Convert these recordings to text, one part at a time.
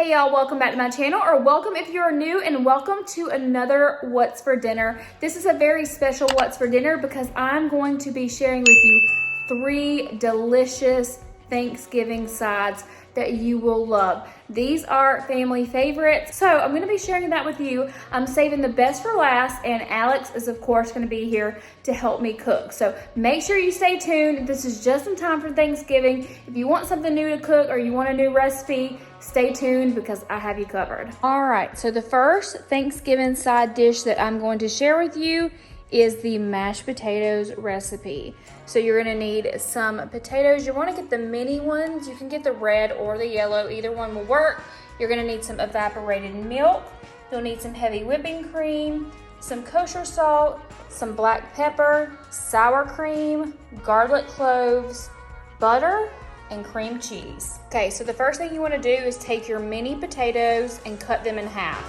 Hey y'all, welcome back to my channel, or welcome if you're new, and welcome to another What's for Dinner. This is a very special What's for Dinner because I'm going to be sharing with you 3 delicious Thanksgiving sides that you will love. These are family favorites, so I'm going to be sharing that with you. I'm saving the best for last, and Alex is of course going to be here to help me cook. So make sure you stay tuned. This is just in time for Thanksgiving. If you want something new to cook or you want a new recipe, stay tuned because I have you covered. All right, so the first Thanksgiving side dish that I'm going to share with you is the mashed potatoes recipe. So you're gonna need some potatoes. You wanna get the mini ones. You can get the red or the yellow, either one will work. You're gonna need some evaporated milk. You'll need some heavy whipping cream, some kosher salt, some black pepper, sour cream, garlic cloves, butter, and cream cheese. Okay, so the first thing you wanna do is take your mini potatoes and cut them in half.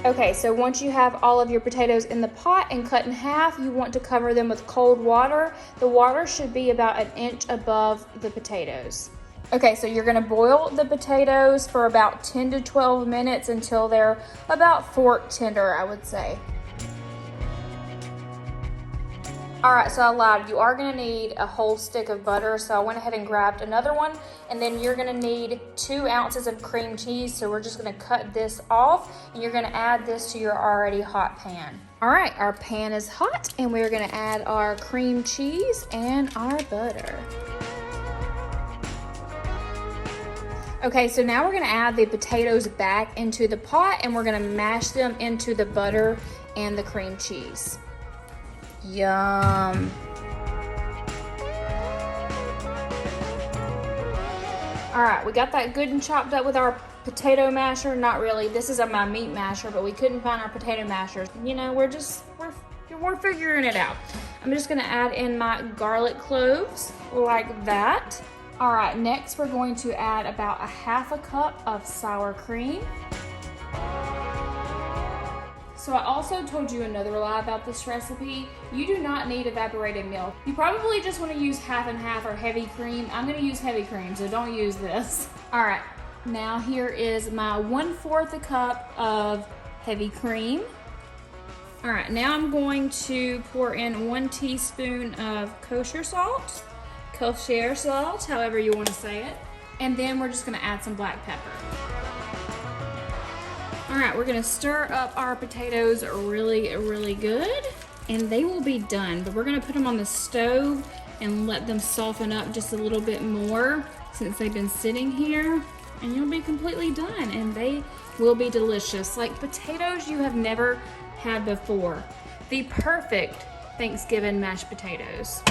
Okay, so once you have all of your potatoes in the pot and cut in half, you want to cover them with cold water. The water should be about 1 inch above the potatoes. Okay, so you're gonna boil the potatoes for about 10 to 12 minutes until they're about fork tender, I would say. All right, so I lied. You are gonna need a whole stick of butter, so I went ahead and grabbed another one, and then you're gonna need 2 ounces of cream cheese, so we're just gonna cut this off, and you're gonna add this to your already hot pan. All right, our pan is hot, and we're gonna add our cream cheese and our butter. Okay, so now we're gonna add the potatoes back into the pot, and we're gonna mash them into the butter and the cream cheese. Yum. All right, we got that good and chopped up with our potato masher. Not really, this is my meat masher, but we couldn't find our potato mashers. You know, we're figuring it out. I'm just gonna add in my garlic cloves like that. All right, next we're going to add about 1/2 cup of sour cream. So I also told you another lie about this recipe. You do not need evaporated milk. You probably just want to use half and half or heavy cream. I'm going to use heavy cream, so don't use this. All right, now here is my 1/4 cup of heavy cream. All right, now I'm going to pour in 1 teaspoon of kosher salt, however you want to say it. And then we're just going to add some black pepper. All right, we're gonna stir up our potatoes really good, and they will be done, but we're gonna put them on the stove and let them soften up just a little bit more since they've been sitting here, and you'll be completely done, and they will be delicious, like potatoes you have never had before. The perfect Thanksgiving mashed potatoes.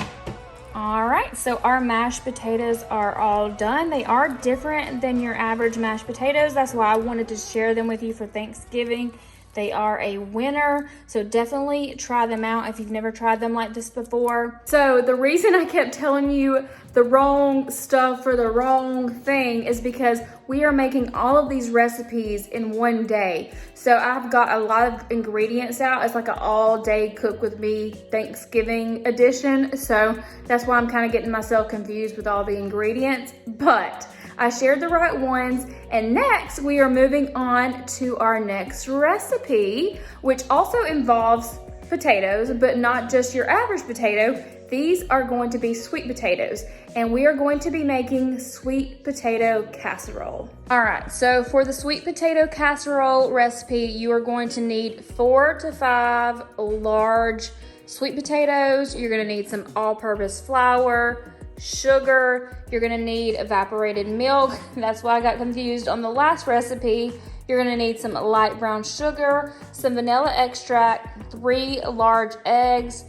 All right, so our mashed potatoes are all done. They are different than your average mashed potatoes. That's why I wanted to share them with you for Thanksgiving. They are a winner, so definitely try them out if you've never tried them like this before. So the reason I kept telling you the wrong stuff for the wrong thing is because we are making all of these recipes in one day. So I've got a lot of ingredients out. It's like an all-day cook with me Thanksgiving edition. So that's why I'm kind of getting myself confused with all the ingredients, but I shared the right ones. And next we are moving on to our next recipe, which also involves potatoes, but not just your average potato. These are going to be sweet potatoes, and we are going to be making sweet potato casserole. All right, so for the sweet potato casserole recipe, you are going to need 4 to 5 large sweet potatoes. You're gonna need some all-purpose flour, sugar, you're gonna need evaporated milk. That's why I got confused on the last recipe. You're gonna need some light brown sugar, some vanilla extract, 3 large eggs,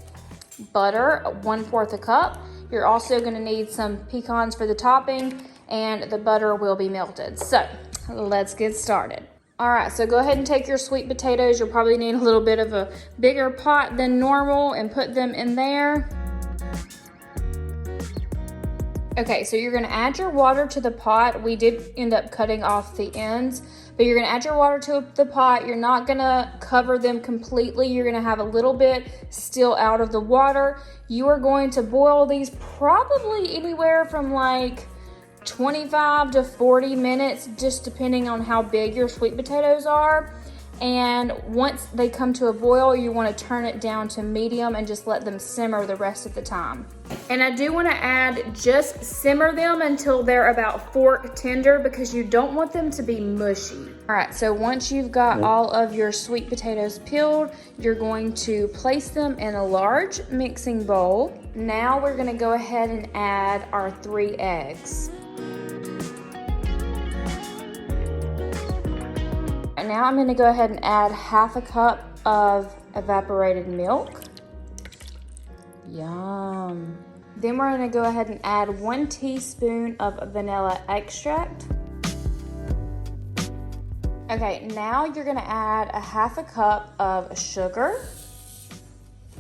butter, 1/4 cup. You're also gonna need some pecans for the topping, and the butter will be melted. So let's get started. All right, so go ahead and take your sweet potatoes. You'll probably need a little bit of a bigger pot than normal and put them in there. Okay, so you're gonna add your water to the pot. We did end up cutting off the ends But you're gonna add your water to the pot. You're not gonna cover them completely. You're gonna have a little bit still out of the water. You are going to boil these probably anywhere from like 25 to 40 minutes, just depending on how big your sweet potatoes are. And once they come to a boil, you want to turn it down to medium and just let them simmer the rest of the time. And I do want to add, just simmer them until they're about fork tender, because you don't want them to be mushy. All right, so once you've got all of your sweet potatoes peeled, you're going to place them in a large mixing bowl. Now we're going to go ahead and add our 3 eggs. And now I'm going to go ahead and add half a cup of evaporated milk. Yum. Then we're going to go ahead and add 1 teaspoon of vanilla extract. Okay, now you're going to add a half a cup of sugar.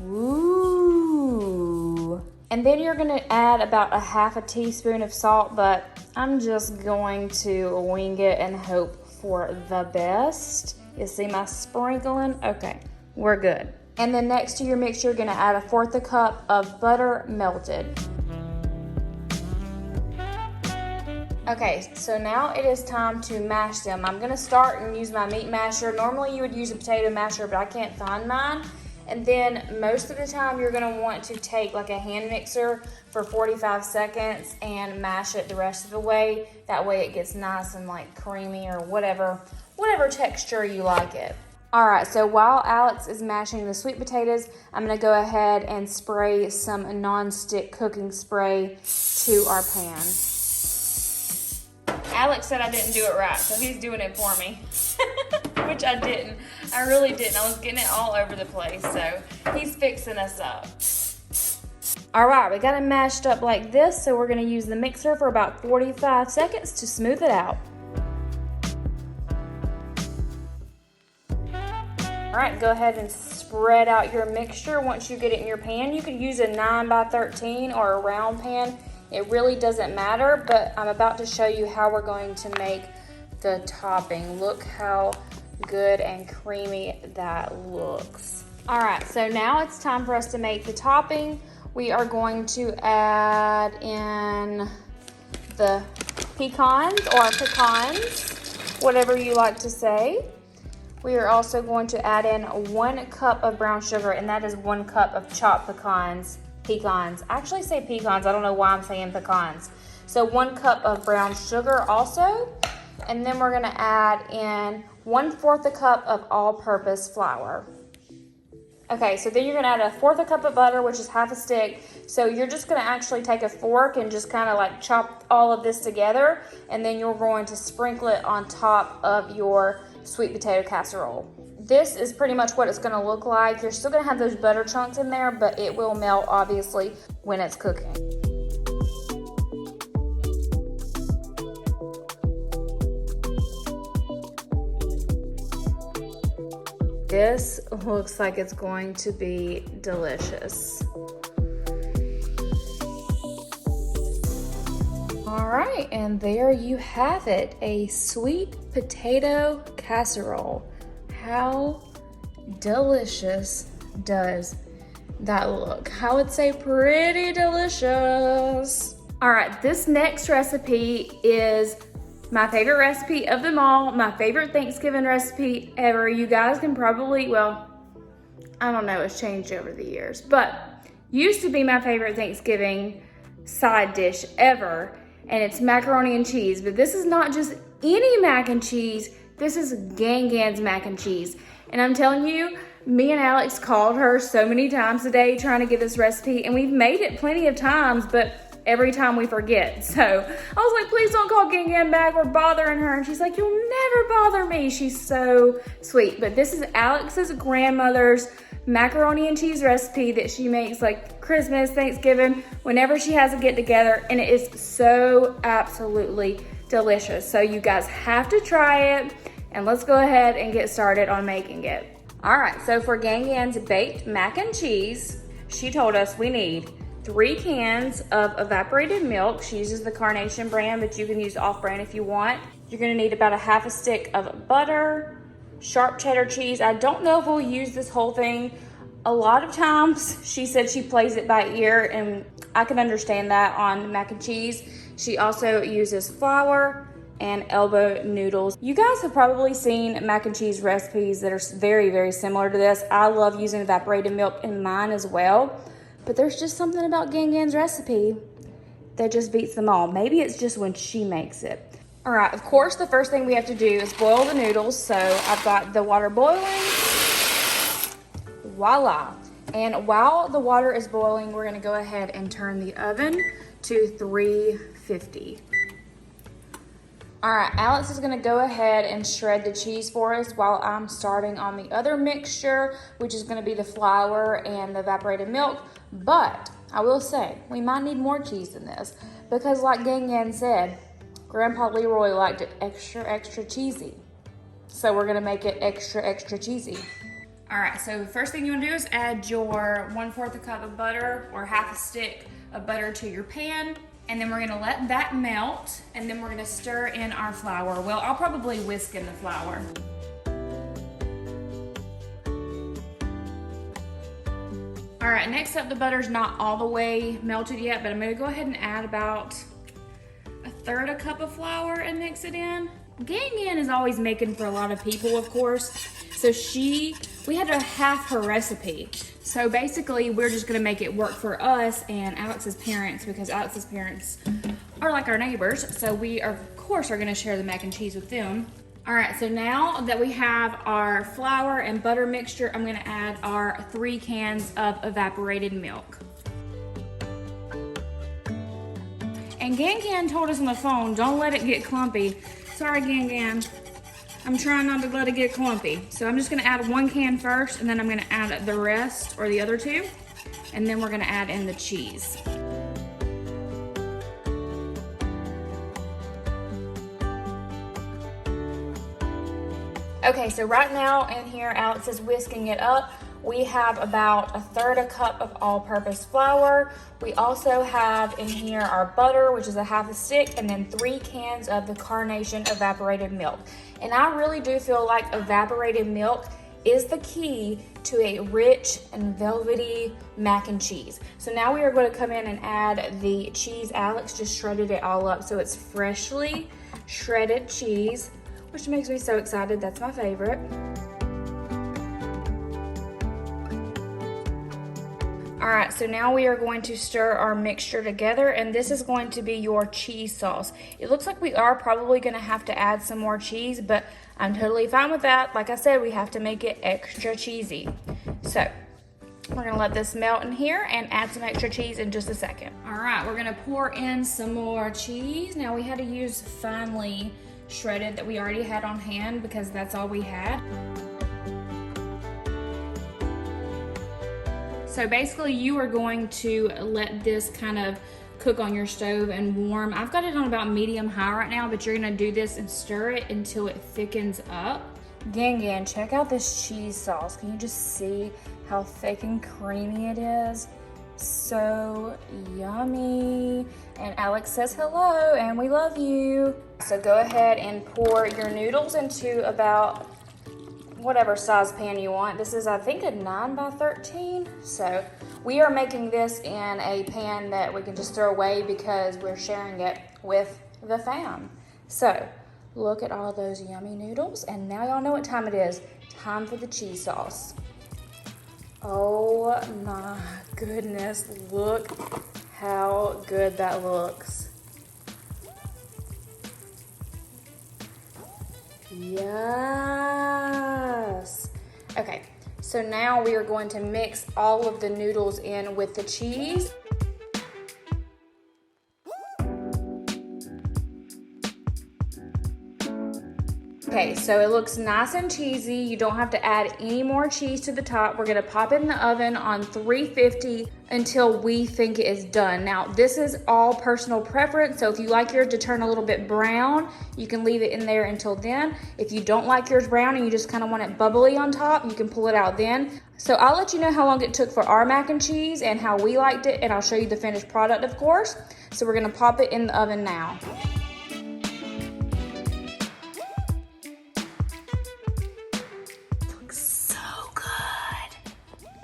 Ooh. And then you're going to add about a half a teaspoon of salt, but I'm just going to wing it and hope for the best. You see my sprinkling? Okay, we're good. And then next to your mixture, you're gonna add a 1/4 cup of butter melted. Okay, so now it is time to mash them. I'm gonna start and use my meat masher. Normally you would use a potato masher, but I can't find mine. And then most of the time you're gonna want to take like a hand mixer for 45 seconds and mash it the rest of the way. That way it gets nice and like creamy or whatever texture you like it. All right, so while Alex is mashing the sweet potatoes, I'm gonna go ahead and spray some non-stick cooking spray to our pan. Alex said I didn't do it right, so he's doing it for me. Which I didn't. I really didn't. I was getting it all over the place, so he's fixing us up. All right, we got it mashed up like this, so we're gonna use the mixer for about 45 seconds to smooth it out. All right, go ahead and spread out your mixture once you get it in your pan. You could use a 9x13 or a round pan. It really doesn't matter, but I'm about to show you how we're going to make the topping. Look how good and creamy that looks. All right, so now it's time for us to make the topping. We are going to add in the pecans or pecans, whatever you like to say. We are also going to add in 1 cup of brown sugar, and that is 1 cup of chopped pecans. I actually say pecans, I don't know why I'm saying pecans. So 1 cup of brown sugar also, and then we're gonna add in 1/4 a cup of all-purpose flour. Okay, so then you're gonna add a 1/4 cup of butter, which is half a stick. So you're just gonna actually take a fork and just kind of like chop all of this together, and then you're going to sprinkle it on top of your sweet potato casserole. This is pretty much what it's gonna look like. You're still gonna have those butter chunks in there, but it will melt obviously when it's cooking. This looks like it's going to be delicious. All right, and there you have it, a sweet potato casserole. How delicious does that look? I would say pretty delicious. All right, this next recipe is my favorite recipe of them all, my favorite Thanksgiving recipe ever. You guys can probably, well, I don't know, it's changed over the years, but used to be my favorite Thanksgiving side dish ever, and it's macaroni and cheese. But this is not just any mac and cheese, this is Gangan's mac and cheese. And I'm telling you, me and Alex called her so many times a day trying to get this recipe, and we've made it plenty of times, but every time we forget. So I was like, please don't call Gangan back, we're bothering her. And she's like, you'll never bother me. She's so sweet. But this is Alex's grandmother's macaroni and cheese recipe that she makes like Christmas, Thanksgiving, whenever she has a get together, and it is so absolutely delicious. So you guys have to try it, and let's go ahead and get started on making it. All right, so for Gangan's baked mac and cheese, she told us we need 3 cans of evaporated milk. She uses the Carnation brand, but you can use off-brand if you want. You're gonna need about a half a stick of butter, sharp cheddar cheese. I don't know if we'll use this whole thing. A lot of times she said she plays it by ear, and I can understand that on mac and cheese. She also uses flour and elbow noodles. You guys have probably seen mac and cheese recipes that are very, very similar to this. I love using evaporated milk in mine as well, but there's just something about Gan Gan's recipe that just beats them all. Maybe it's just when she makes it. All right, of course, the first thing we have to do is boil the noodles. So I've got the water boiling. Voila. And while the water is boiling, we're gonna go ahead and turn the oven to 350. All right, Alex is gonna go ahead and shred the cheese for us while I'm starting on the other mixture, which is gonna be the flour and the evaporated milk. But I will say, we might need more cheese than this, because like Gan Gan said, Grandpa Leroy liked it extra, extra cheesy. So we're gonna make it extra, extra cheesy. All right, so the first thing you wanna do is add your 1/4 cup of butter or half a stick of butter to your pan. And then we're gonna let that melt, and then we're gonna stir in our flour. Well, I'll probably whisk in the flour. All right, next up, the butter's not all the way melted yet, but I'm gonna go ahead and add about 1/3 cup of flour and mix it in. Gan Gan is always making for a lot of people, of course. So we had to half her recipe. So basically, we're just gonna make it work for us and Alex's parents, because Alex's parents are like our neighbors. So we, of course, are gonna share the mac and cheese with them. All right, so now that we have our flour and butter mixture, I'm gonna add our 3 cans of evaporated milk. And Gan Gan told us on the phone, don't let it get clumpy. Sorry, Gan Gan. I'm trying not to let it get clumpy. So I'm just gonna add 1 can first, and then I'm gonna add the rest, or the other 2, and then we're gonna add in the cheese. Okay, so right now in here, Alex is whisking it up. We have about 1/3 cup of all-purpose flour. We also have in here our butter, which is a half a stick, and then 3 cans of the Carnation evaporated milk. And I really do feel like evaporated milk is the key to a rich and velvety mac and cheese. So now we are going to come in and add the cheese. Alex just shredded it all up, so it's freshly shredded cheese, which makes me so excited. That's my favorite. All right, so now we are going to stir our mixture together, and this is going to be your cheese sauce. It looks like we are probably gonna have to add some more cheese, but I'm totally fine with that. Like I said, we have to make it extra cheesy. So we're gonna let this melt in here and add some extra cheese in just a second. All right, we're gonna pour in some more cheese. Now we had to use finely shredded that we already had on hand because that's all we had. So basically you are going to let this kind of cook on your stove and warm. I've got it on about medium high right now, but you're gonna do this and stir it until it thickens up. Gan Gan, check out this cheese sauce. Can you just see how thick and creamy it is? So yummy. And Alex says hello and we love you. So go ahead and pour your noodles into about whatever size pan you want. This is, I think, a 9 by 13. So we are making this in a pan that we can just throw away because we're sharing it with the fam. So look at all those yummy noodles. And now y'all know what time it is. Time for the cheese sauce. Oh my goodness, look how good that looks. Yes. Okay, so now we are going to mix all of the noodles in with the cheese. Okay, so it looks nice and cheesy. You don't have to add any more cheese to the top. We're gonna pop it in the oven on 350 until we think it is done. Now, this is all personal preference, so if you like yours to turn a little bit brown, you can leave it in there until then. If you don't like yours brown and you just kind of want it bubbly on top, you can pull it out then. So I'll let you know how long it took for our mac and cheese and how we liked it, and I'll show you the finished product, of course. So we're gonna pop it in the oven now.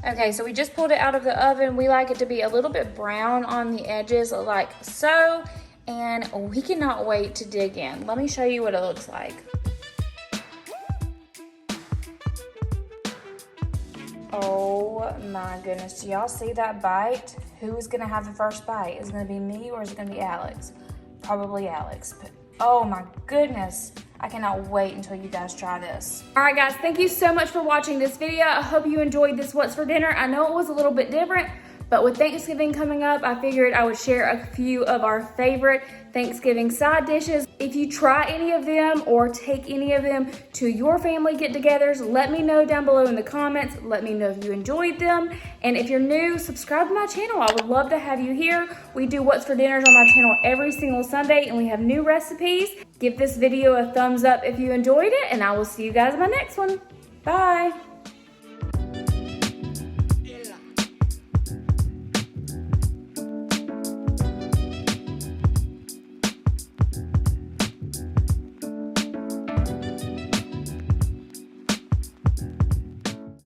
Okay, so we just pulled it out of the oven. We like it to be a little bit brown on the edges, like so. And we cannot wait to dig in. Let me show you what it looks like. Oh my goodness, do y'all see that bite? Who is gonna have the first bite? Is it gonna be me or is it gonna be Alex? Probably Alex, but oh my goodness. I cannot wait until you guys try this. All right guys, thank you so much for watching this video. I hope you enjoyed this What's for Dinner. I know it was a little bit different, but with Thanksgiving coming up, I figured I would share a few of our favorite Thanksgiving side dishes. If you try any of them or take any of them to your family get-togethers, let me know down below in the comments. Let me know if you enjoyed them. And if you're new, subscribe to my channel. I would love to have you here. We do What's for Dinners on my channel every single Sunday, and we have new recipes. Give this video a thumbs up if you enjoyed it, and I will see you guys in my next one. Bye.